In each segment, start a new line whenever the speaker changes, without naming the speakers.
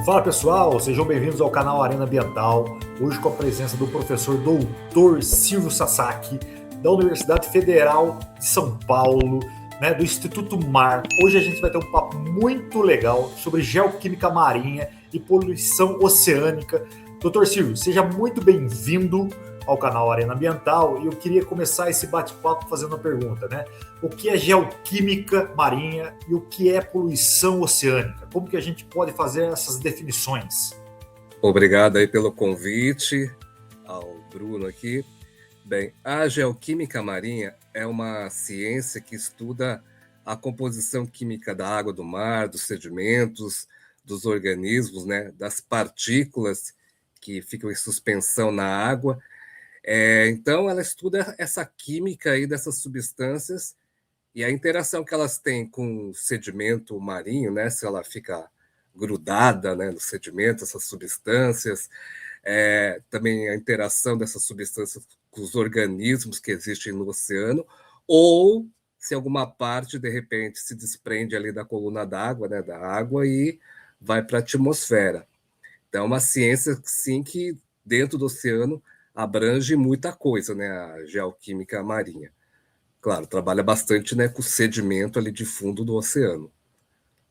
Fala pessoal, sejam bem-vindos ao canal Arena Ambiental. Hoje com a presença do professor Dr. Silvio Sasaki, da Universidade Federal de São Paulo, do Instituto Mar. Hoje a gente vai ter um papo muito legal sobre geoquímica marinha e poluição oceânica. Dr. Silvio, seja muito bem-vindo ao canal Arena Ambiental e eu queria começar esse bate-papo fazendo uma pergunta, O que é geoquímica marinha e o que é poluição oceânica? Como que a gente pode fazer essas definições?
Obrigado aí pelo convite ao Bruno aqui. Bem, a geoquímica marinha é uma ciência que estuda a composição química da água do mar, dos sedimentos, dos organismos, das partículas que ficam em suspensão na água. Então, ela estuda essa química aí dessas substâncias e a interação que elas têm com o sedimento marinho, se ela fica grudada no sedimento, essas substâncias, também a interação dessas substâncias com os organismos que existem no oceano, ou se alguma parte, de repente, se desprende ali da coluna d'água, da água, e vai para a atmosfera. Então, é uma ciência, sim, que dentro do oceano abrange muita coisa, a geoquímica marinha. Claro, trabalha bastante com o sedimento ali de fundo do oceano,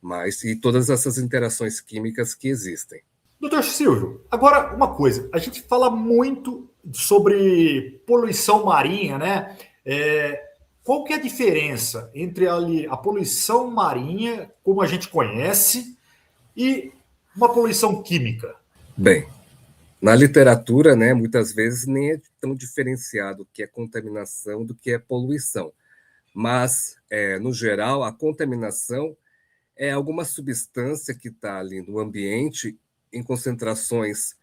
mas e todas essas interações químicas que existem.
Doutor Silvio, agora uma coisa, a gente fala muito sobre poluição marinha, qual que é a diferença entre a poluição marinha, como a gente conhece, e uma poluição química?
Bem, na literatura, muitas vezes nem é tão diferenciado o que é contaminação do que é poluição. Mas, no geral, a contaminação é alguma substância que está ali no ambiente em concentrações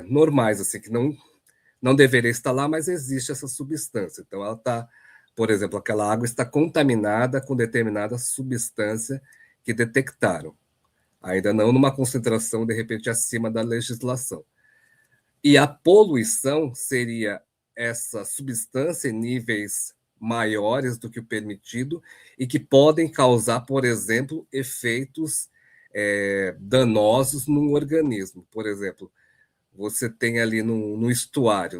normais, assim, que não deveria estar lá, mas existe essa substância. Então, ela está, por exemplo, aquela água está contaminada com determinada substância que detectaram. Ainda não numa concentração, de repente, acima da legislação. E a poluição seria essa substância em níveis maiores do que o permitido e que podem causar, por exemplo, efeitos danosos no organismo. Por exemplo, você tem ali no estuário,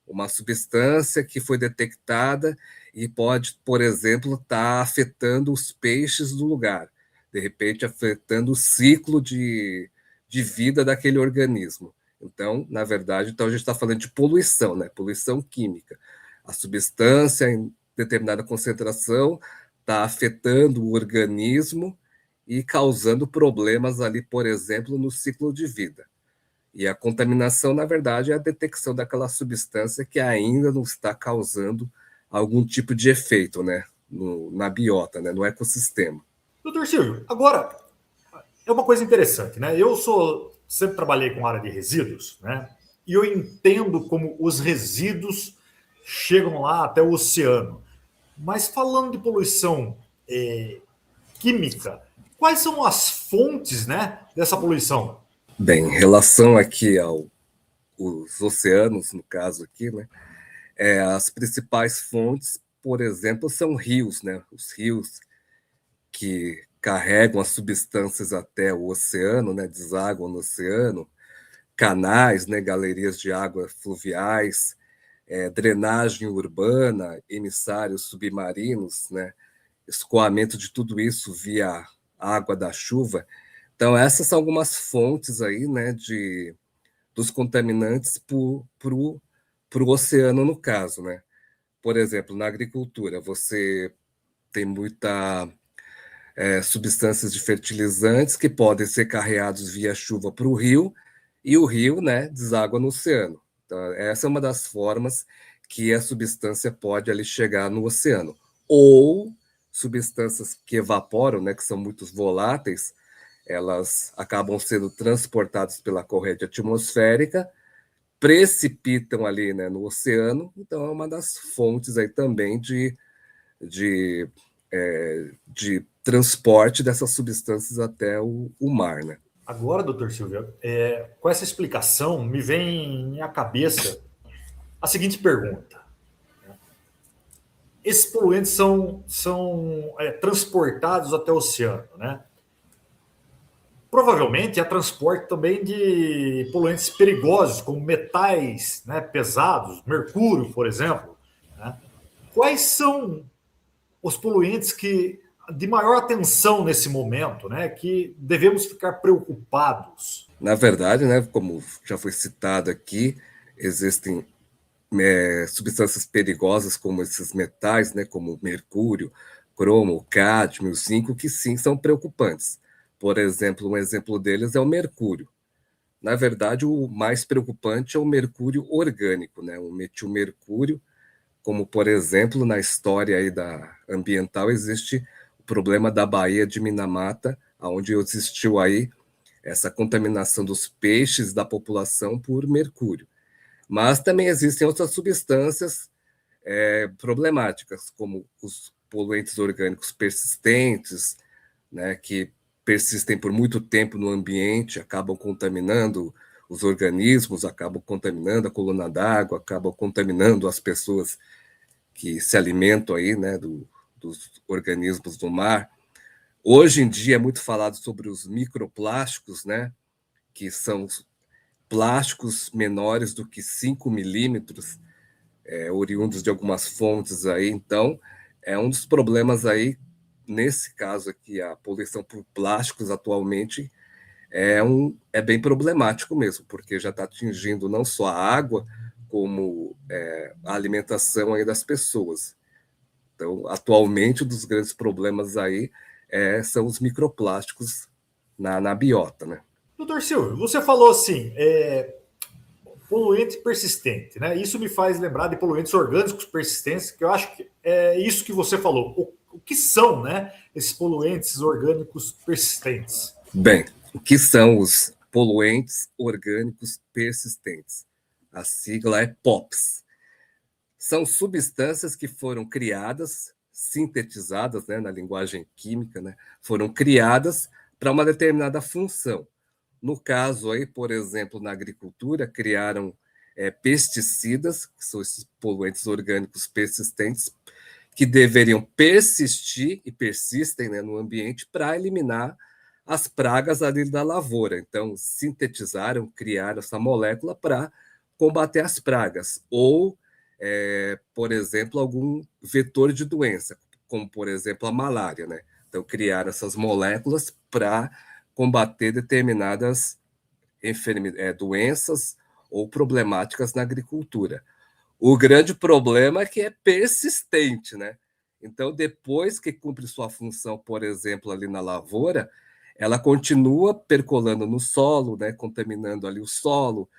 uma substância que foi detectada e pode, por exemplo, estar afetando os peixes do lugar, de repente afetando o ciclo de vida daquele organismo. Então, na verdade, a gente está falando de poluição, poluição química. A substância em determinada concentração está afetando o organismo e causando problemas ali, por exemplo, no ciclo de vida. E a contaminação, na verdade, é a detecção daquela substância que ainda não está causando algum tipo de efeito, na biota, no ecossistema.
Doutor Silvio, agora, é uma coisa interessante, Eu sempre trabalhei com área de resíduos, E eu entendo como os resíduos chegam lá até o oceano. Mas falando de poluição química, quais são as fontes, dessa poluição?
Bem, em relação aqui aos oceanos, no caso aqui, as principais fontes, por exemplo, são rios, Os rios que carregam as substâncias até o oceano, desaguam no oceano, canais, galerias de água fluviais, drenagem urbana, emissários submarinos, escoamento de tudo isso via água da chuva. Então, essas são algumas fontes aí, dos contaminantes para o oceano, no caso, Por exemplo, na agricultura, você tem muita substâncias de fertilizantes que podem ser carreados via chuva para o rio, e o rio, deságua no oceano. Então, essa é uma das formas que a substância pode ali chegar no oceano. Ou substâncias que evaporam, que são muito voláteis, elas acabam sendo transportadas pela corrente atmosférica, precipitam ali no oceano, então é uma das fontes aí também de transporte dessas substâncias até o mar,
Agora, doutor Silvio, com essa explicação, me vem à cabeça a seguinte pergunta. Esses poluentes são transportados até o oceano, provavelmente há transporte também de poluentes perigosos, como metais, né, pesados, mercúrio, por exemplo. Né? Quais são os poluentes que de maior atenção nesse momento, né, que devemos ficar preocupados?
Na verdade, né, como já foi citado aqui, existem substâncias perigosas como esses metais, né, como mercúrio, cromo, cádmio, zinco, que sim são preocupantes. Por exemplo, um exemplo deles é o mercúrio. Na verdade, o mais preocupante é o mercúrio orgânico, né, o metilmercúrio, como, por exemplo, na história aí da ambiental, existe o problema da Baía de Minamata, onde existiu aí essa contaminação dos peixes da população por mercúrio. Mas também existem outras substâncias problemáticas, como os poluentes orgânicos persistentes, né, que persistem por muito tempo no ambiente, acabam contaminando os organismos, acabam contaminando a coluna d'água, acabam contaminando as pessoas que se alimentam aí, né, dos organismos do mar. Hoje em dia é muito falado sobre os microplásticos, né, que são plásticos menores do que 5 milímetros, oriundos de algumas fontes aí. Então, é um dos problemas aí, nesse caso aqui, a poluição por plásticos atualmente é bem problemático mesmo, porque já está atingindo não só a água, como a alimentação aí das pessoas. Então, atualmente, um dos grandes problemas aí são os microplásticos na biota, né?
Doutor Silvio, você falou assim, poluente persistente, né? Isso me faz lembrar de poluentes orgânicos persistentes, que eu acho que é isso que você falou. O que são, né, esses poluentes orgânicos persistentes?
Bem, o que são os poluentes orgânicos persistentes? A sigla é POPs. São substâncias que foram criadas, sintetizadas, né, na linguagem química, né, foram criadas para uma determinada função. No caso aí, por exemplo, na agricultura, criaram pesticidas, que são esses poluentes orgânicos persistentes, que deveriam persistir e persistem, né, no ambiente para eliminar as pragas ali da lavoura. Então, sintetizaram, criaram essa molécula para combater as pragas. Ou, por exemplo, algum vetor de doença, como, por exemplo, a malária, né? Então, criaram essas moléculas para combater determinadas doenças ou problemáticas na agricultura. O grande problema é que é persistente, né? Então, depois que cumpre sua função, por exemplo, ali na lavoura, ela continua percolando no solo, né, contaminando ali o solo,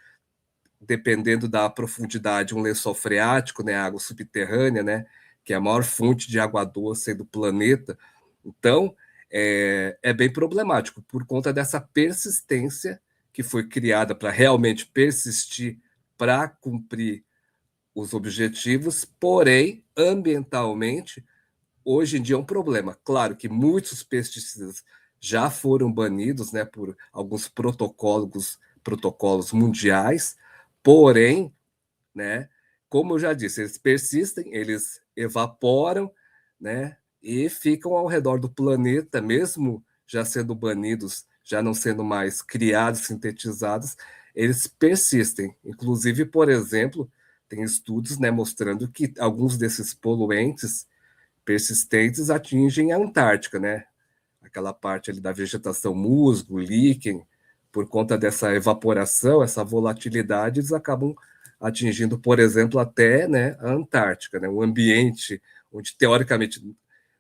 dependendo da profundidade, um lençol freático, né, água subterrânea, né, que é a maior fonte de água doce do planeta. Então, é bem problemático por conta dessa persistência que foi criada para realmente persistir, para cumprir os objetivos, porém, ambientalmente, hoje em dia é um problema. Claro que muitos pesticidas já foram banidos, né, por alguns protocolos mundiais, porém, né, como eu já disse, eles persistem, eles evaporam, né, e ficam ao redor do planeta, mesmo já sendo banidos, já não sendo mais criados, sintetizados, eles persistem. Inclusive, por exemplo, tem estudos, né, mostrando que alguns desses poluentes persistentes atingem a Antártica, né? Aquela parte ali da vegetação, musgo, líquen, por conta dessa evaporação, essa volatilidade, eles acabam atingindo, por exemplo, até, né, a Antártica, né? Um ambiente onde, teoricamente,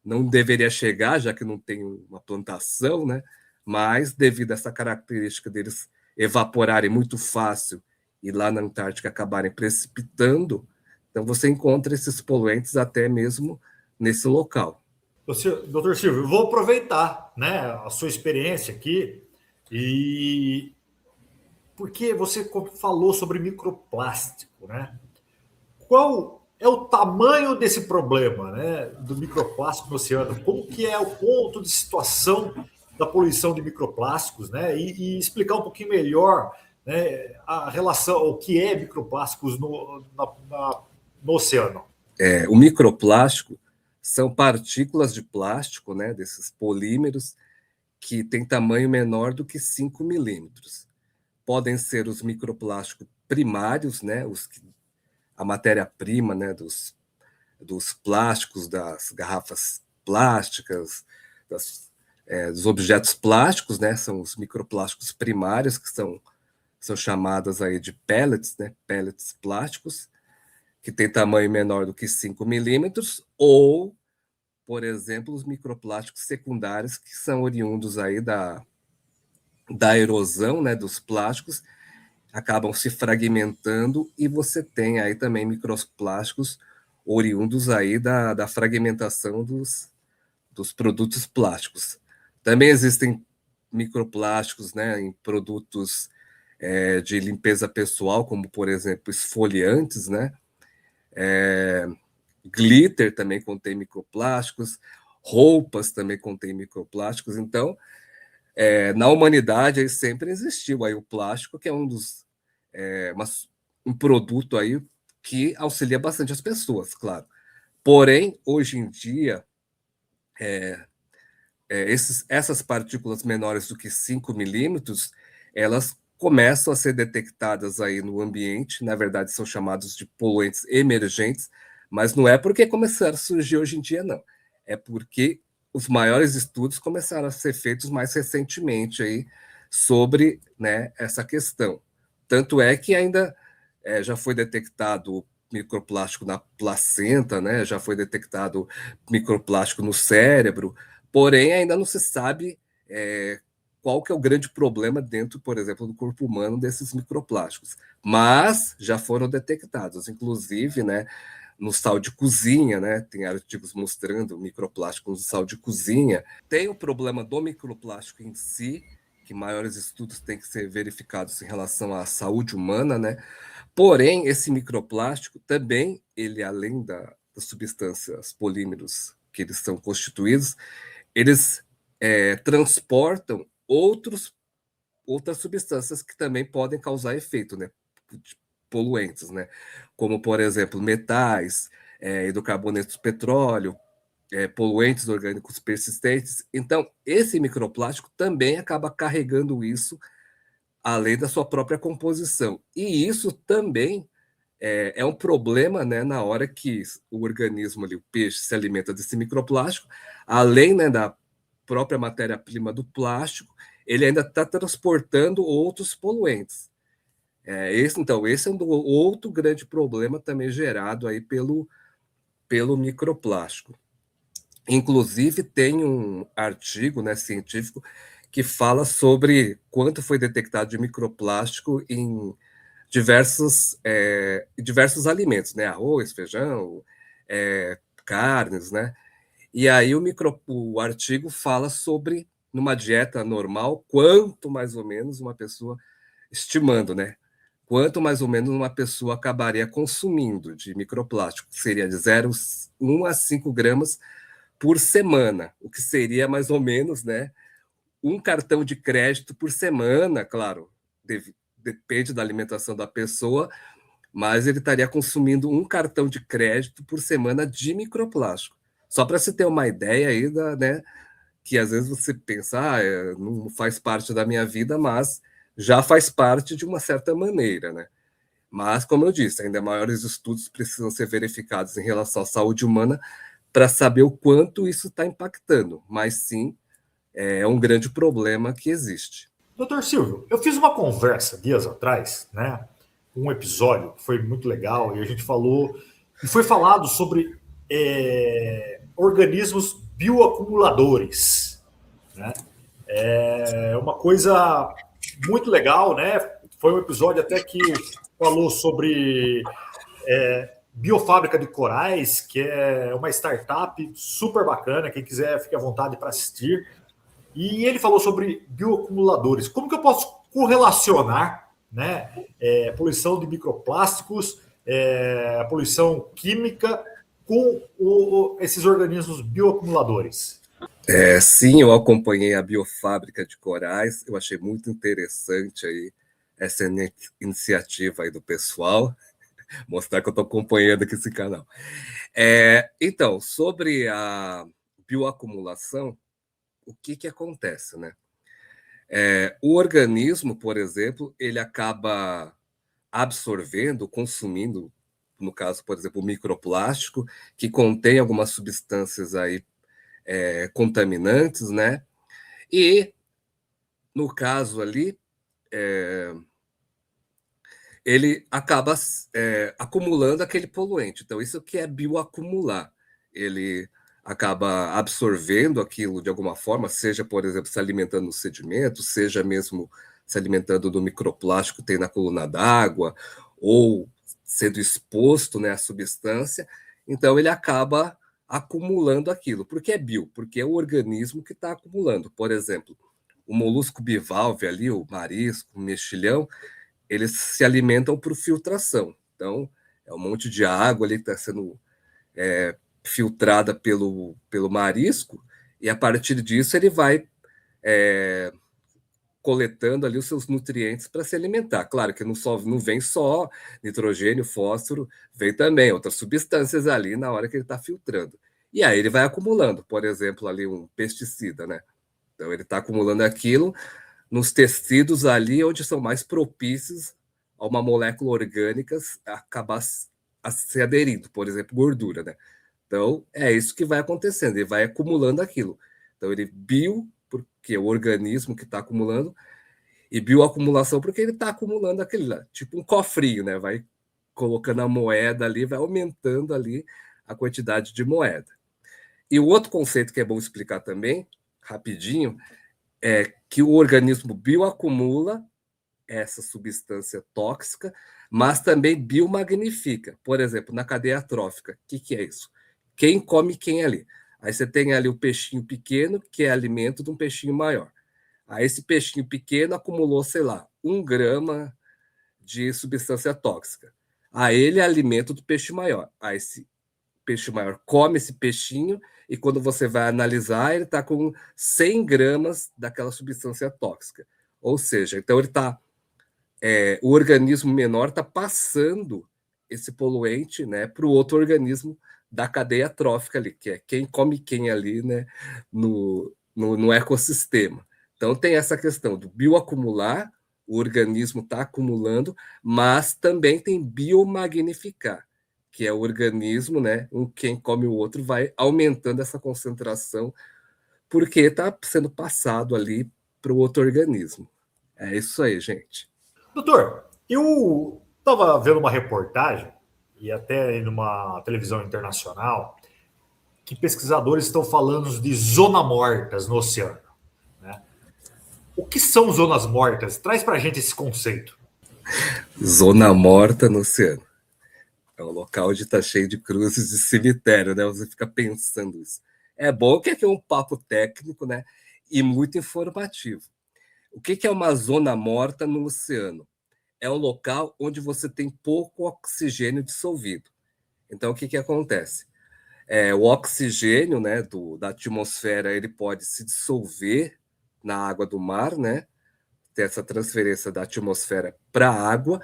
não deveria chegar, já que não tem uma plantação, né? Mas, devido a essa característica deles evaporarem muito fácil e lá na Antártica acabarem precipitando, então você encontra esses poluentes até mesmo nesse local.
Doutor Silvio, eu vou aproveitar, né, a sua experiência aqui e porque você falou sobre microplástico, né? Qual é o tamanho desse problema, né, do microplástico no oceano? Como que é o ponto de situação da poluição de microplásticos, né? E explicar um pouquinho melhor, né, a relação, o que é microplásticos no oceano.
O microplástico são partículas de plástico, né, desses polímeros, que tem tamanho menor do que 5 milímetros. Podem ser os microplásticos primários, né, a matéria-prima, né, dos plásticos, das garrafas plásticas, dos objetos plásticos, né, são os microplásticos primários, que são chamadas aí de pellets, né, pellets plásticos, que tem tamanho menor do que 5 milímetros, ou, por exemplo, os microplásticos secundários, que são oriundos aí da erosão, né, dos plásticos, acabam se fragmentando, e você tem aí também microplásticos oriundos aí da fragmentação dos produtos plásticos. Também existem microplásticos, né, em produtos de limpeza pessoal, como, por exemplo, esfoliantes, né? Glitter também contém microplásticos, roupas também contêm microplásticos. Então, na humanidade aí sempre existiu aí o plástico, que é um produto aí que auxilia bastante as pessoas, claro. Porém, hoje em dia, essas partículas menores do que 5 milímetros, elas começam a ser detectadas aí no ambiente, na verdade são chamados de poluentes emergentes, mas não é porque começaram a surgir hoje em dia, não. É porque os maiores estudos começaram a ser feitos mais recentemente aí sobre, né, essa questão. Tanto é que ainda já foi detectado microplástico na placenta, né, já foi detectado microplástico no cérebro, porém ainda não se sabe qual que é o grande problema dentro, por exemplo, do corpo humano desses microplásticos. Mas já foram detectados, inclusive, né, no sal de cozinha, né? Tem artigos mostrando microplástico no sal de cozinha. Tem o problema do microplástico em si, que maiores estudos têm que ser verificados em relação à saúde humana, né? Porém, esse microplástico também, ele além das substâncias polímeros que eles são constituídos, eles transportam outras substâncias que também podem causar efeito, né? Poluentes, né? Como, por exemplo, metais, hidrocarbonetos de petróleo, poluentes orgânicos persistentes. Então, esse microplástico também acaba carregando isso, além da sua própria composição. E isso também é um problema, né, na hora que o organismo, ali, o peixe, se alimenta desse microplástico, além, né, da própria matéria-prima do plástico, ele ainda está transportando outros poluentes. Esse é outro grande problema também gerado aí pelo microplástico. Inclusive, tem um artigo, né, científico que fala sobre quanto foi detectado de microplástico em diversos alimentos, né? Arroz, feijão, carnes, né? E aí o artigo fala sobre, numa dieta normal, quanto mais ou menos uma pessoa, estimando, né? Quanto mais ou menos uma pessoa acabaria consumindo de microplástico, que seria de 0,1 a 5 gramas por semana, o que seria mais ou menos, né, um cartão de crédito por semana, claro, depende da alimentação da pessoa, mas ele estaria consumindo um cartão de crédito por semana de microplástico. Só para você ter uma ideia aí né, que às vezes você pensa, não faz parte da minha vida, mas já faz parte de uma certa maneira, né? Mas, como eu disse, ainda maiores estudos precisam ser verificados em relação à saúde humana para saber o quanto isso está impactando. Mas sim, é um grande problema que existe.
Doutor Silvio, eu fiz uma conversa dias atrás, né? Um episódio que foi muito legal e a gente falou e foi falado sobre organismos bioacumuladores, né? É uma coisa muito legal, né? Foi um episódio até que falou sobre Biofábrica de Corais, que é uma startup super bacana. Quem quiser, fique à vontade para assistir. E ele falou sobre bioacumuladores. Como que eu posso correlacionar, né, poluição de microplásticos, poluição química com esses organismos bioacumuladores?
Sim, eu acompanhei a Biofábrica de Corais, eu achei muito interessante aí essa iniciativa aí do pessoal, mostrar que eu estou acompanhando aqui esse canal. Então, sobre a bioacumulação, o que que acontece, né? O organismo, por exemplo, ele acaba absorvendo, consumindo, no caso, por exemplo, o microplástico, que contém algumas substâncias aí contaminantes, né? E, no caso ali, ele acaba acumulando aquele poluente. Então, isso que é bioacumular. Ele acaba absorvendo aquilo de alguma forma, seja, por exemplo, se alimentando no sedimento, seja mesmo se alimentando do microplástico que tem na coluna d'água, ou sendo exposto, né, à substância. Então, ele acaba acumulando aquilo. Por que é bio? Porque é o organismo que está acumulando. Por exemplo, o molusco bivalve ali, o marisco, o mexilhão, eles se alimentam por filtração. Então, é um monte de água ali que está sendo filtrada pelo marisco, e a partir disso ele vai coletando ali os seus nutrientes para se alimentar. Claro que não vem só nitrogênio, fósforo, vem também outras substâncias ali na hora que ele está filtrando. E aí ele vai acumulando, por exemplo, ali um pesticida, né? Então ele está acumulando aquilo nos tecidos ali onde são mais propícios a uma molécula orgânica acabar a se aderindo, por exemplo, gordura, né? Então, é isso que vai acontecendo, ele vai acumulando aquilo. Então, ele porque é o organismo que está acumulando, e bioacumulação, porque ele está acumulando aquele lá, tipo um cofrinho, né? Vai colocando a moeda ali, vai aumentando ali a quantidade de moeda. E o outro conceito que é bom explicar também, rapidinho, é que o organismo bioacumula essa substância tóxica, mas também biomagnifica. Por exemplo, na cadeia trófica, o que é isso? Quem come quem ali? Aí você tem ali o peixinho pequeno, que é alimento de um peixinho maior. Aí esse peixinho pequeno acumulou, sei lá, 1 grama de substância tóxica. Aí ele é alimento do peixe maior. Aí esse peixe maior come esse peixinho e quando você vai analisar, ele está com 100 gramas daquela substância tóxica. Ou seja, então ele está o organismo menor está passando esse poluente, né, para o outro organismo da cadeia trófica ali, que é quem come quem ali, né, no ecossistema. Então tem essa questão do bioacumular, o organismo está acumulando, mas também tem biomagnificar, que é o organismo, né, quem come o outro vai aumentando essa concentração, porque está sendo passado ali para o outro organismo. É isso aí, gente.
Doutor, eu estava vendo uma reportagem, e até numa televisão internacional, que pesquisadores estão falando de zonas mortas no oceano. Né? O que são zonas mortas? Traz para a gente esse conceito.
Zona morta no oceano. É um local onde está cheio de cruzes de cemitério, né? Você fica pensando isso. É bom que aqui é um papo técnico, né? E muito informativo. O que é uma zona morta no oceano? É um local onde você tem pouco oxigênio dissolvido. Então, o que acontece? O oxigênio, né, da atmosfera, ele pode se dissolver na água do mar, né? Ter essa transferência da atmosfera para a água,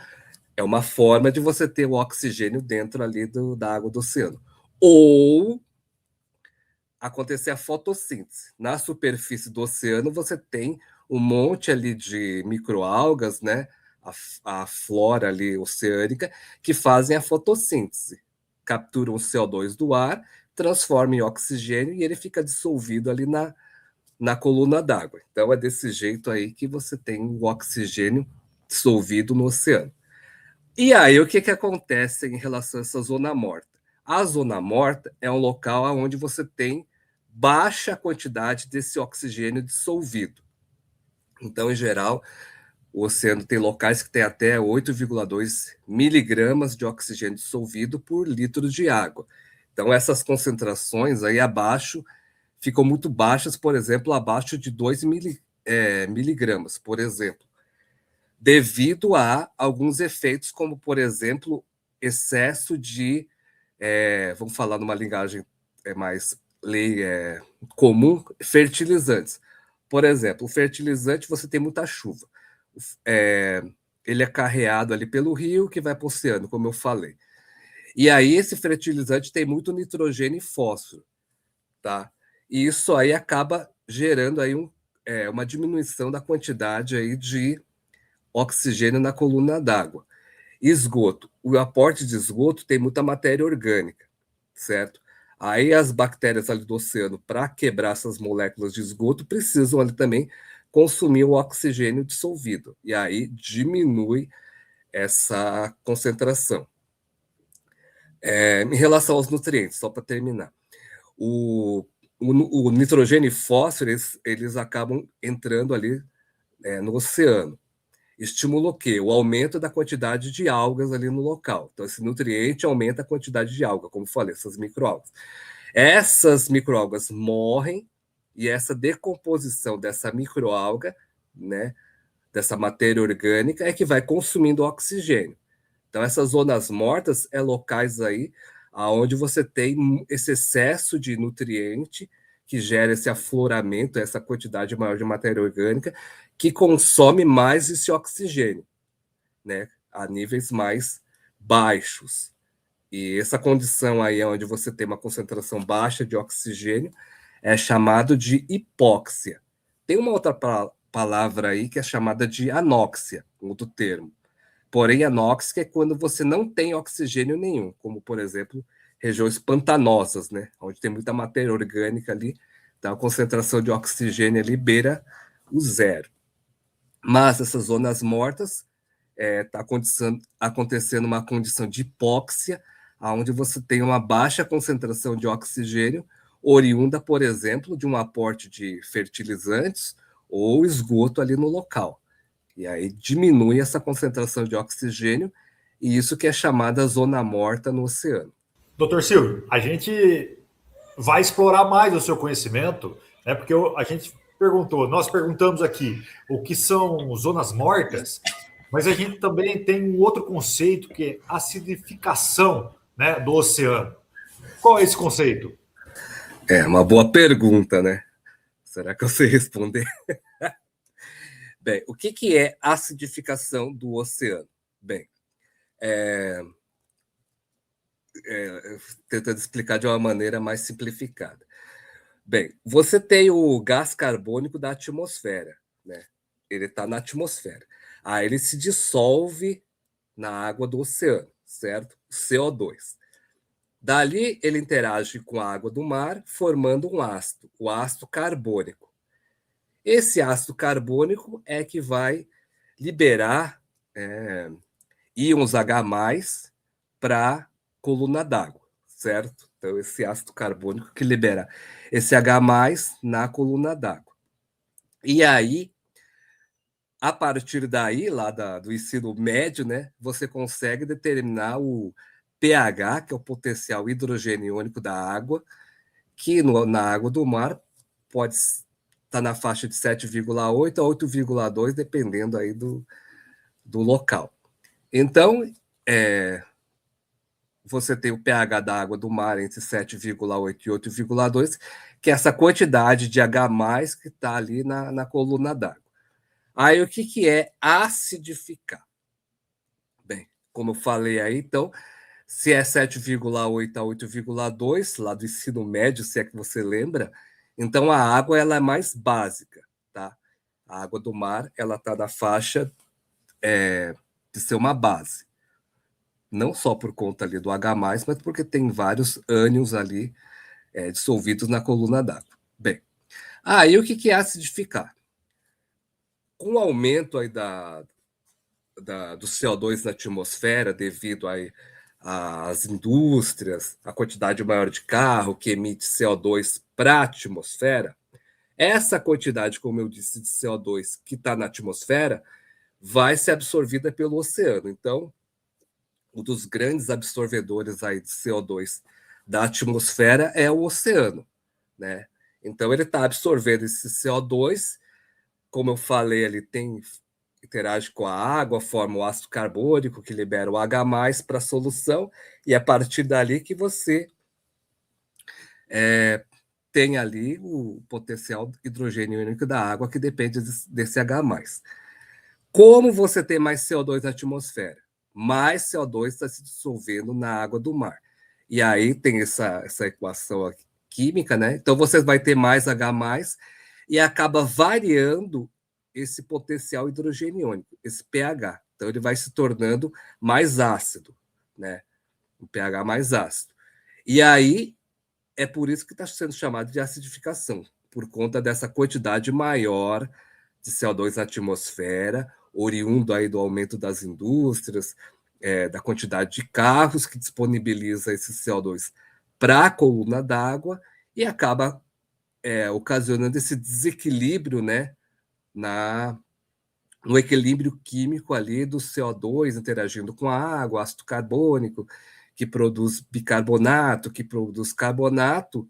é uma forma de você ter o oxigênio dentro ali da água do oceano. Ou acontecer a fotossíntese. Na superfície do oceano, você tem um monte ali de microalgas, né? A flora ali oceânica, que fazem a fotossíntese. Capturam o CO2 do ar, transformam em oxigênio e ele fica dissolvido ali na coluna d'água. Então, é desse jeito aí que você tem o oxigênio dissolvido no oceano. E aí, o que acontece em relação a essa zona morta? A zona morta é um local onde você tem baixa quantidade desse oxigênio dissolvido. Então, em geral, o oceano tem locais que tem até 8,2 miligramas de oxigênio dissolvido por litro de água. Então, essas concentrações aí abaixo ficam muito baixas, por exemplo, abaixo de 2 miligramas, por exemplo, devido a alguns efeitos, como, por exemplo, excesso de, vamos falar numa linguagem mais comum, fertilizantes. Por exemplo, o fertilizante, você tem muita chuva. Ele é carreado ali pelo rio, que vai para o oceano, como eu falei. E aí, esse fertilizante tem muito nitrogênio e fósforo, tá? E isso aí acaba gerando aí uma diminuição da quantidade aí de oxigênio na coluna d'água. Esgoto. O aporte de esgoto tem muita matéria orgânica, certo? Aí as bactérias ali do oceano, para quebrar essas moléculas de esgoto, precisam ali também consumir o oxigênio dissolvido. E aí diminui essa concentração. Em relação aos nutrientes, só para terminar. O nitrogênio e fósforo, eles acabam entrando ali no oceano. Estimula o quê? O aumento da quantidade de algas ali no local. Então, esse nutriente aumenta a quantidade de alga, como eu falei, essas microalgas. Essas microalgas morrem e essa decomposição dessa microalga, né, dessa matéria orgânica, é que vai consumindo oxigênio. Então, essas zonas mortas é locais aí onde você tem esse excesso de nutriente que gera esse afloramento, essa quantidade maior de matéria orgânica, que consome mais esse oxigênio, né, a níveis mais baixos. E essa condição aí, onde você tem uma concentração baixa de oxigênio, é chamado de hipóxia. Tem uma outra palavra aí que é chamada de anóxia, um outro termo. Porém, anóxica é quando você não tem oxigênio nenhum, como, por exemplo, regiões pantanosas, né, onde tem muita matéria orgânica ali, então a concentração de oxigênio ali beira o zero. Mas essas zonas mortas está acontecendo uma condição de hipóxia, onde você tem uma baixa concentração de oxigênio, oriunda, por exemplo, de um aporte de fertilizantes ou esgoto ali no local. E aí diminui essa concentração de oxigênio, e isso que é chamada zona morta no oceano.
Doutor Silvio, a gente vai explorar mais o seu conhecimento, né? Porque a gente perguntou, nós perguntamos aqui o que são zonas mortas, mas a gente também tem um outro conceito que é acidificação, né, do oceano. Qual é esse conceito?
É uma boa pergunta, né? Será que eu sei responder? Bem, o que é acidificação do oceano? Bem, tentando explicar de uma maneira mais simplificada. Bem, você tem o gás carbônico da atmosfera, né? Ele está na atmosfera. Aí ele se dissolve na água do oceano, certo? CO2. Dali ele interage com a água do mar, formando um ácido, o ácido carbônico. Esse ácido carbônico é que vai liberar íons H+, para a coluna d'água, certo? Então, esse ácido carbônico que libera esse H+ na coluna d'água. E aí, a partir daí, lá do ensino médio, né, você consegue determinar o pH, que é o potencial hidrogeniônico da água, que na água do mar pode estar na faixa de 7,8 a 8,2, dependendo aí do local. Então, você tem o pH da água do mar entre 7,8 e 8,2, que é essa quantidade de H+ que está ali na coluna d'água. Aí, o que é acidificar? Bem, como eu falei aí, então, se é 7,8 a 8,2, lá do ensino médio, se é que você lembra, então a água ela é mais básica, tá? A água do mar, ela está na faixa de ser uma base. Não só por conta ali do H+, mas porque tem vários ânions ali dissolvidos na coluna d'água. Bem, aí o que é acidificar? Com o aumento aí do CO2 na atmosfera, devido aí às indústrias, a quantidade maior de carro que emite CO2 para a atmosfera, essa quantidade, como eu disse, de CO2 que está na atmosfera vai ser absorvida pelo oceano. Então, um dos grandes absorvedores aí de CO2 da atmosfera é o oceano, né? Então, ele está absorvendo esse CO2, como eu falei, ele interage com a água, forma o ácido carbônico, que libera o H+ para a solução, e é a partir dali que você tem ali o potencial hidrogeniônico da água, que depende desse H+. Como você tem mais CO2 na atmosfera? Mais CO2 está se dissolvendo na água do mar. E aí tem essa equação química, né? Então você vai ter mais H+, e acaba variando esse potencial hidrogeniônico, esse pH. Então, ele vai se tornando mais ácido, né? Um pH mais ácido. E aí, é por isso que está sendo chamado de acidificação, por conta dessa quantidade maior de CO2 na atmosfera, oriundo aí do aumento das indústrias, da quantidade de carros que disponibiliza esse CO2 para a coluna d'água e acaba ocasionando esse desequilíbrio, né, no equilíbrio químico ali do CO2 interagindo com a água, ácido carbônico, que produz bicarbonato, que produz carbonato,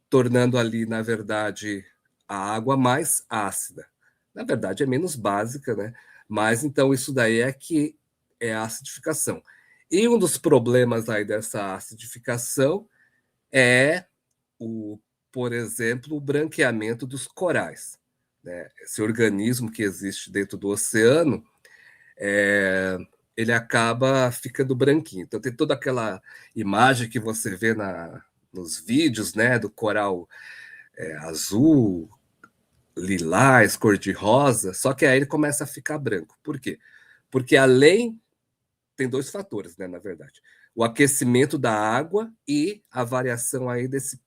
tornando ali, na verdade, a água mais ácida. Na verdade, é menos básica, né? Mas então isso daí é que é a acidificação. E um dos problemas aí dessa acidificação é por exemplo, o branqueamento dos corais, né? Esse organismo que existe dentro do oceano, ele acaba ficando branquinho. Então tem toda aquela imagem que você vê nos vídeos, né, do coral azul, lilás, cor-de-rosa, só que aí ele começa a ficar branco. Por quê? Porque além, tem dois fatores, né, na verdade. O aquecimento da água e a variação aí desse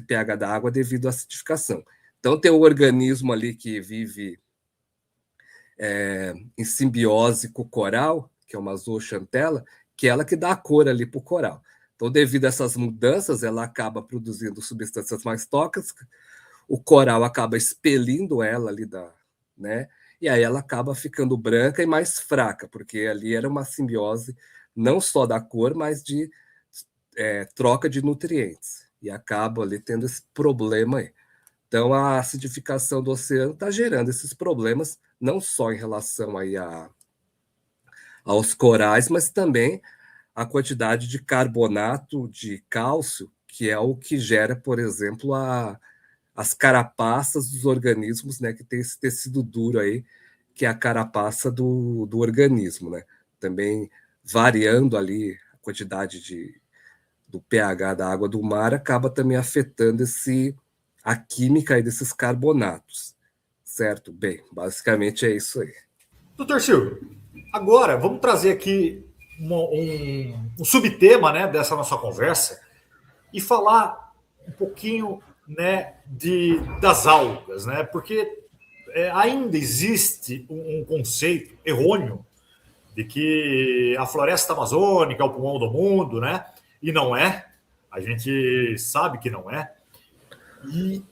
pH da água devido à acidificação. Então tem o organismo ali que vive em simbiose com o coral, que é uma zooxantela, que é ela que dá a cor ali para o coral. Então, devido a essas mudanças, ela acaba produzindo substâncias mais tóxicas, o coral acaba expelindo ela ali né? E aí ela acaba ficando branca e mais fraca, porque ali era uma simbiose não só da cor, mas de troca de nutrientes. E acaba ali tendo esse problema aí. Então, a acidificação do oceano está gerando esses problemas, não só em relação aí aos corais, mas também a quantidade de carbonato de cálcio, que é o que gera, por exemplo, as carapaças dos organismos, né, que tem esse tecido duro aí, que é a carapaça do organismo, né? Também variando ali a quantidade do pH da água do mar, acaba também afetando a química aí desses carbonatos, certo? Bem, basicamente é isso aí.
Doutor Silvio, agora vamos trazer aqui um subtema, né, dessa nossa conversa e falar um pouquinho, né, das algas, né? Porque ainda existe um conceito errôneo de que a floresta amazônica é o pulmão do mundo, né? E não é. A gente sabe que não é. E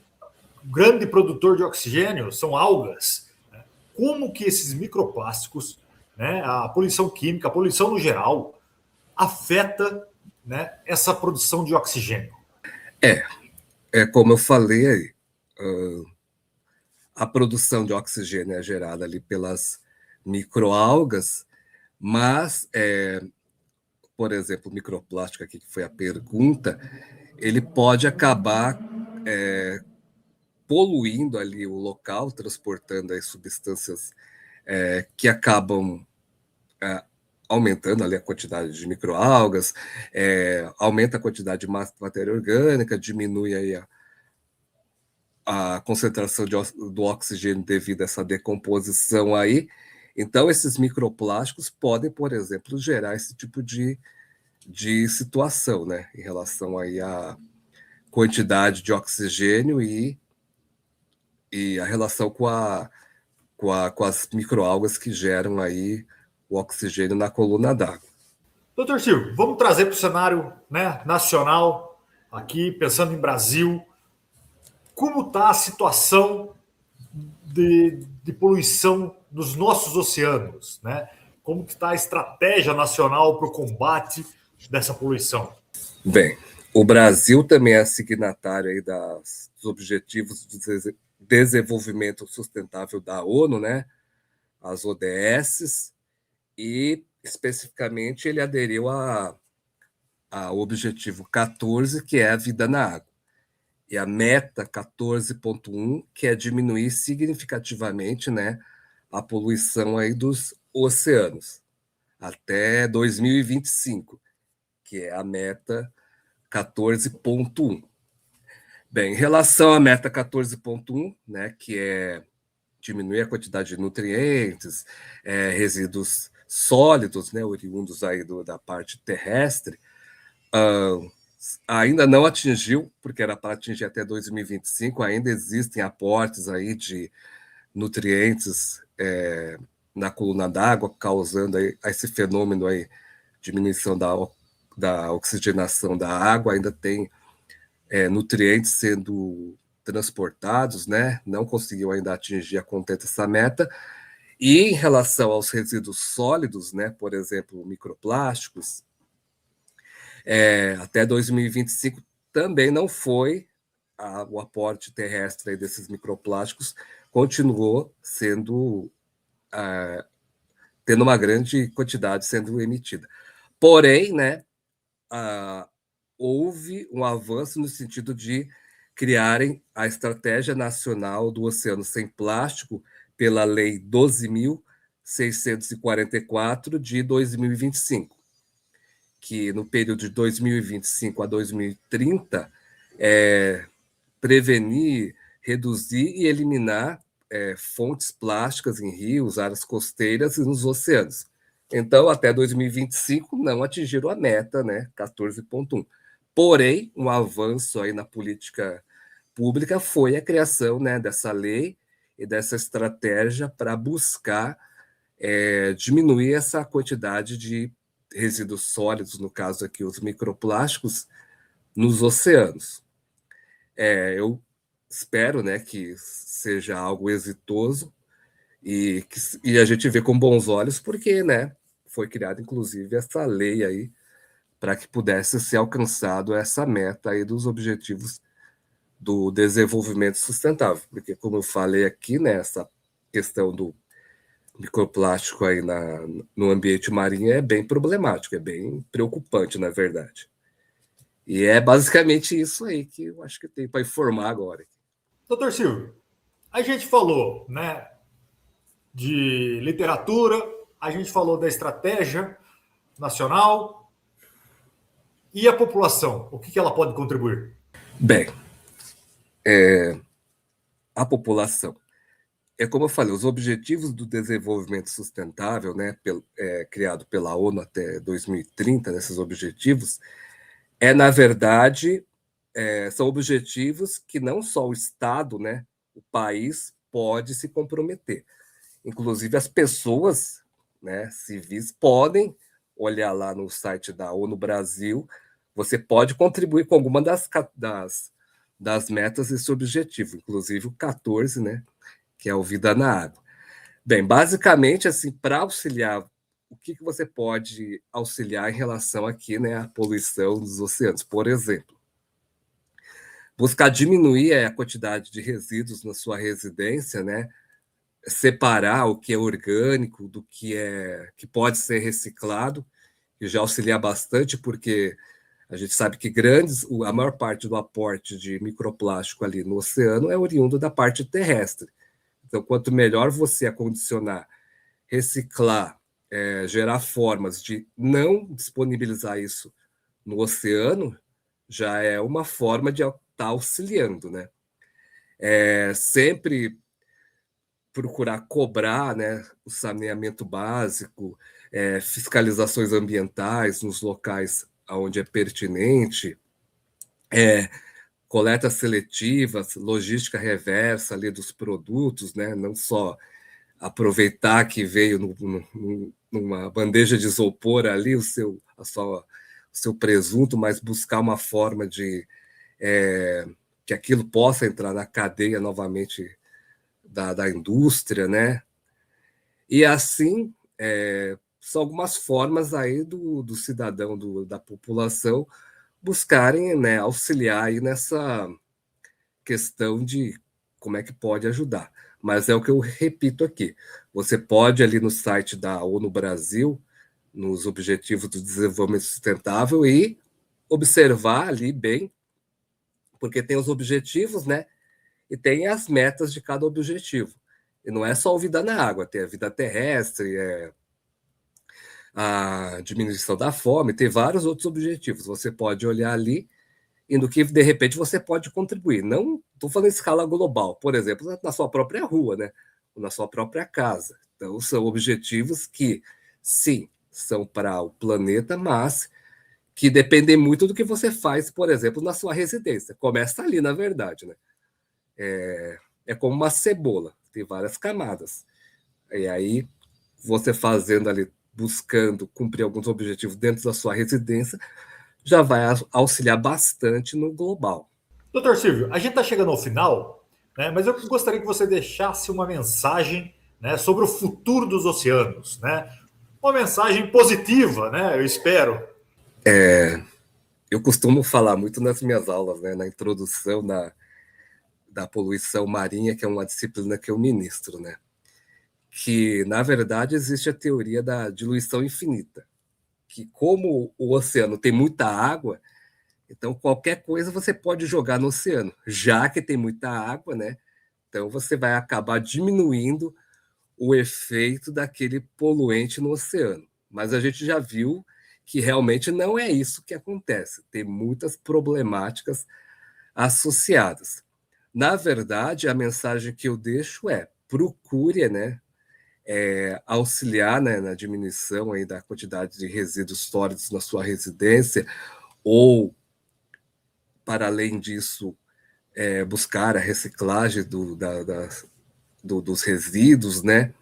o grande produtor de oxigênio são algas. Né? Como que esses microplásticos, né, a poluição química, a poluição no geral, afeta, né, essa produção de oxigênio?
É como eu falei aí, a produção de oxigênio é gerada ali pelas microalgas, mas, por exemplo, o microplástico aqui, que foi a pergunta, ele pode acabar poluindo ali o local, transportando aí substâncias que acabam aumentando ali a quantidade de microalgas, aumenta a quantidade de matéria orgânica, diminui aí a concentração do oxigênio devido a essa decomposição aí. Então, esses microplásticos podem, por exemplo, gerar esse tipo de situação, né, em relação aí à quantidade de oxigênio e a relação com as microalgas que geram aí o oxigênio na coluna d'água.
Doutor Silvio, vamos trazer para o cenário, né, nacional, aqui, pensando em Brasil. Como está a situação de poluição nos nossos oceanos? Né? Como está a estratégia nacional para o combate dessa poluição?
Bem, o Brasil também é signatário aí dos Objetivos de Desenvolvimento Sustentável da ONU, né? As ODS, e especificamente ele aderiu ao objetivo 14, que é a vida na água, e a meta 14.1, que é diminuir significativamente, né, a poluição aí dos oceanos até 2025, que é a meta 14.1. Bem, em relação à meta 14.1, né, que é diminuir a quantidade de nutrientes, resíduos sólidos, né, oriundos aí da parte terrestre, ainda não atingiu, porque era para atingir até 2025, ainda existem aportes aí de nutrientes na coluna d'água, causando aí esse fenômeno aí, diminuição da oxigenação da água, ainda tem nutrientes sendo transportados, né? Não conseguiu ainda atingir a contente essa meta. E em relação aos resíduos sólidos, né? Por exemplo, microplásticos, até 2025 também não foi o aporte terrestre desses microplásticos, continuou sendo tendo uma grande quantidade sendo emitida. Porém, né, houve um avanço no sentido de criarem a Estratégia Nacional do Oceano Sem Plástico pela Lei 12.644 de 2025, que no período de 2025 a 2030 prevenir, reduzir e eliminar fontes plásticas em rios, áreas costeiras e nos oceanos. Então, até 2025, não atingiram a meta, né, 14.1. Porém, um avanço aí na política pública foi a criação, né, dessa lei e dessa estratégia para buscar diminuir essa quantidade de resíduos sólidos, no caso aqui os microplásticos, nos oceanos. Eu espero, né, que seja algo exitoso e a gente vê com bons olhos, porque, né, foi criada inclusive essa lei aí para que pudesse ser alcançado essa meta aí dos objetivos do desenvolvimento sustentável, porque como eu falei aqui, né, essa questão do microplástico aí no ambiente marinho é bem problemático, é bem preocupante, na verdade. E é basicamente isso aí que eu acho que tem para informar agora.
Doutor Silvio, a gente falou, né, de literatura, a gente falou da estratégia nacional e a população, o que ela pode contribuir?
Bem, a população. Como eu falei, os Objetivos do Desenvolvimento Sustentável, né, criado pela ONU até 2030, nesses objetivos, na verdade, são objetivos que não só o Estado, né, o país, pode se comprometer. Inclusive, as pessoas, né, civis podem olhar lá no site da ONU Brasil, você pode contribuir com alguma das metas desse objetivo, inclusive o 14, né, que é o Vida na Água. Bem, basicamente, assim, para auxiliar, o que você pode auxiliar em relação aqui, né, à poluição dos oceanos? Por exemplo, buscar diminuir a quantidade de resíduos na sua residência, né, separar o que é orgânico do que pode ser reciclado, que já auxilia bastante, porque a gente sabe que a maior parte do aporte de microplástico ali no oceano é oriundo da parte terrestre. Então, quanto melhor você acondicionar, reciclar, gerar formas de não disponibilizar isso no oceano, já é uma forma de estar auxiliando, né? Sempre procurar cobrar, né, o saneamento básico, fiscalizações ambientais nos locais onde é pertinente, coleta seletiva, logística reversa ali dos produtos, né, não só aproveitar que veio numa bandeja de isopor ali o seu presunto, mas buscar uma forma de que aquilo possa entrar na cadeia novamente da indústria, né? E assim, são algumas formas aí do cidadão, da população, buscarem, né, auxiliar aí nessa questão de como é que pode ajudar. Mas é o que eu repito aqui. Você pode ali no site da ONU Brasil, nos Objetivos do Desenvolvimento Sustentável, e observar ali bem, porque tem os objetivos, né? E tem as metas de cada objetivo. E não é só o vida na água, tem a vida terrestre, a diminuição da fome, tem vários outros objetivos. Você pode olhar ali e no que, de repente, você pode contribuir. Não estou falando em escala global, por exemplo, na sua própria rua, né? Ou na sua própria casa. Então, são objetivos que, sim, são para o planeta, mas que dependem muito do que você faz, por exemplo, na sua residência. Começa ali, na verdade, né? É como uma cebola, tem várias camadas. E aí, você fazendo ali, buscando cumprir alguns objetivos dentro da sua residência, já vai auxiliar bastante no global.
Doutor Silvio, a gente está chegando ao final, né, mas eu gostaria que você deixasse uma mensagem, né, sobre o futuro dos oceanos, né? Uma mensagem positiva, né? Eu espero.
Eu costumo falar muito nas minhas aulas, né, na introdução da poluição marinha, que é uma disciplina que eu ministro, né? Que, na verdade, existe a teoria da diluição infinita, que como o oceano tem muita água, então qualquer coisa você pode jogar no oceano, já que tem muita água, né? Então você vai acabar diminuindo o efeito daquele poluente no oceano. Mas a gente já viu que realmente não é isso que acontece. Tem muitas problemáticas associadas. Na verdade, a mensagem que eu deixo é: procure, né, auxiliar, né, na diminuição aí da quantidade de resíduos sólidos na sua residência, ou, para além disso, buscar a reciclagem dos resíduos, né?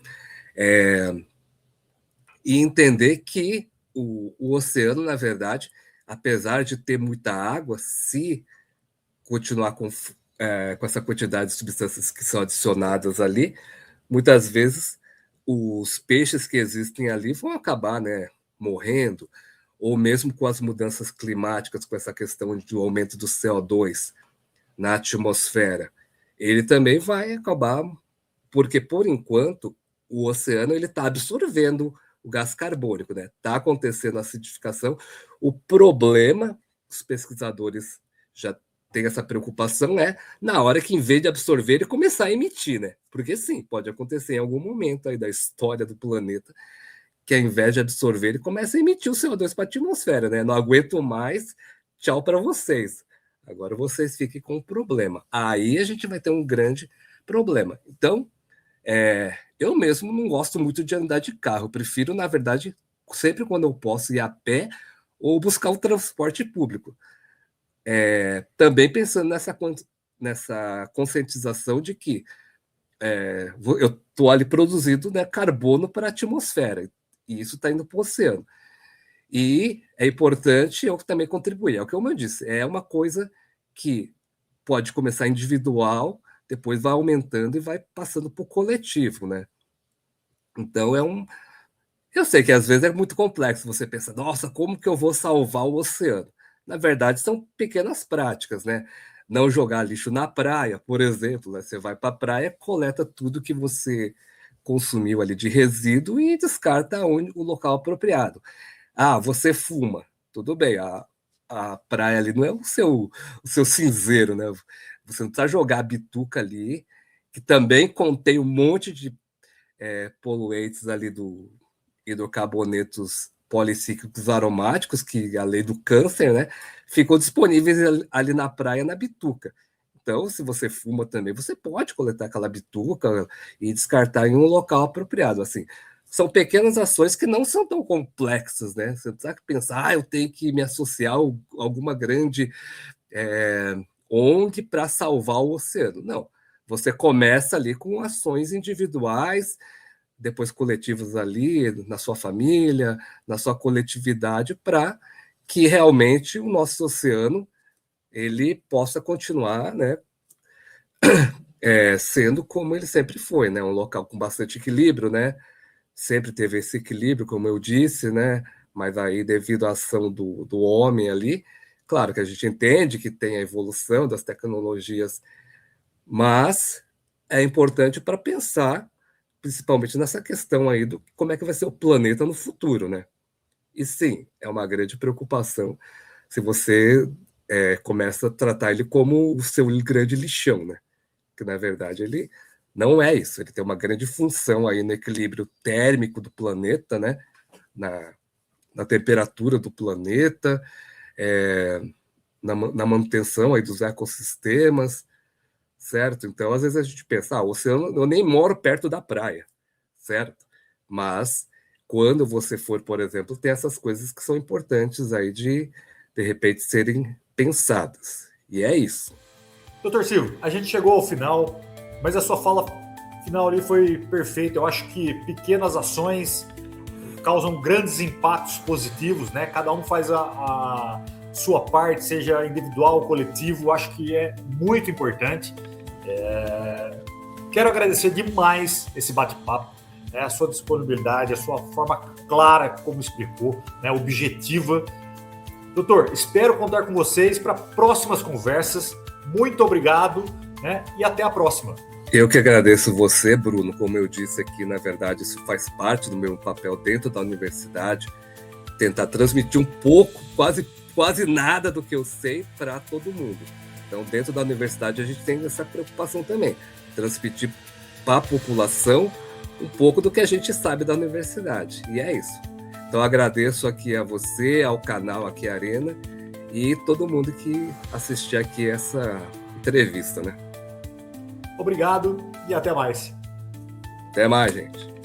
E entender que o oceano, na verdade, apesar de ter muita água, se continuar com essa quantidade de substâncias que são adicionadas ali, muitas vezes os peixes que existem ali vão acabar, né, morrendo, ou mesmo com as mudanças climáticas, com essa questão do aumento do CO2 na atmosfera, ele também vai acabar, porque por enquanto o oceano ele está absorvendo o gás carbônico, né? Está acontecendo a acidificação. O problema, os pesquisadores já têm essa preocupação, é na hora que, em vez de absorver, ele começar a emitir, né? Porque sim, pode acontecer em algum momento aí da história do planeta que, ao invés de absorver, ele começa a emitir o CO2 para a atmosfera, né? Não aguento mais, tchau para vocês. Agora vocês fiquem com um problema. Aí a gente vai ter um grande problema. Então, eu mesmo não gosto muito de andar de carro. Prefiro, na verdade, sempre quando eu posso ir a pé ou buscar o transporte público. Também pensando nessa conscientização de que eu estou ali produzindo, né, carbono para a atmosfera. E isso está indo para o oceano. E é importante eu também contribuir. É o que eu disse. É uma coisa que pode começar individual, depois vai aumentando e vai passando para o coletivo, né? Então eu sei que às vezes é muito complexo você pensar, nossa, como que eu vou salvar o oceano? Na verdade, são pequenas práticas, né? Não jogar lixo na praia, por exemplo, né? Você vai para a praia, coleta tudo que você consumiu ali de resíduo e descarta o local apropriado. Ah, você fuma, tudo bem, a praia ali não é o seu cinzeiro, né? Você não precisa jogar a bituca ali, que também contém um monte de poluentes ali do hidrocarbonetos policíclicos aromáticos, que a lei do câncer, né, ficou disponíveis ali na praia, na bituca. Então, se você fuma também, você pode coletar aquela bituca e descartar em um local apropriado. Assim, são pequenas ações que não são tão complexas, né? Você não precisa pensar, eu tenho que me associar a alguma grande ONG para salvar o oceano. Não. Você começa ali com ações individuais, depois coletivos ali, na sua família, na sua coletividade, para que realmente o nosso oceano ele possa continuar, né, sendo como ele sempre foi, né, um local com bastante equilíbrio, né, sempre teve esse equilíbrio, como eu disse, né, mas aí devido à ação do homem ali, claro que a gente entende que tem a evolução das tecnologias, mas é importante para pensar principalmente nessa questão aí do como é que vai ser o planeta no futuro, né? E sim, é uma grande preocupação se você começa a tratar ele como o seu grande lixão, né? Que na verdade ele não é isso, ele tem uma grande função aí no equilíbrio térmico do planeta, né? Na temperatura do planeta, na manutenção aí dos ecossistemas, certo? Então, às vezes a gente pensa, o oceano, eu nem moro perto da praia, certo? Mas quando você for, por exemplo, tem essas coisas que são importantes aí de repente, serem pensadas. E é isso.
Doutor Silvio, a gente chegou ao final, mas a sua fala final ali foi perfeita. Eu acho que pequenas ações causam grandes impactos positivos, né? Cada um faz a sua parte, seja individual ou coletivo. Eu acho que é muito importante. Quero agradecer demais esse bate-papo, né? A sua disponibilidade, a sua forma clara como explicou, né? Objetiva. Doutor, espero contar com vocês para próximas conversas. Muito obrigado, né? E até a próxima.
Eu que agradeço você, Bruno. Como eu disse aqui, na verdade, isso faz parte do meu papel dentro da universidade, tentar transmitir um pouco, quase nada do que eu sei para todo mundo. Então, dentro da universidade, a gente tem essa preocupação também, transmitir para a população um pouco do que a gente sabe da universidade. E é isso. Então, agradeço aqui a você, ao canal aqui Arena e todo mundo que assistiu aqui essa entrevista, né?
Obrigado e até mais.
Até mais, gente.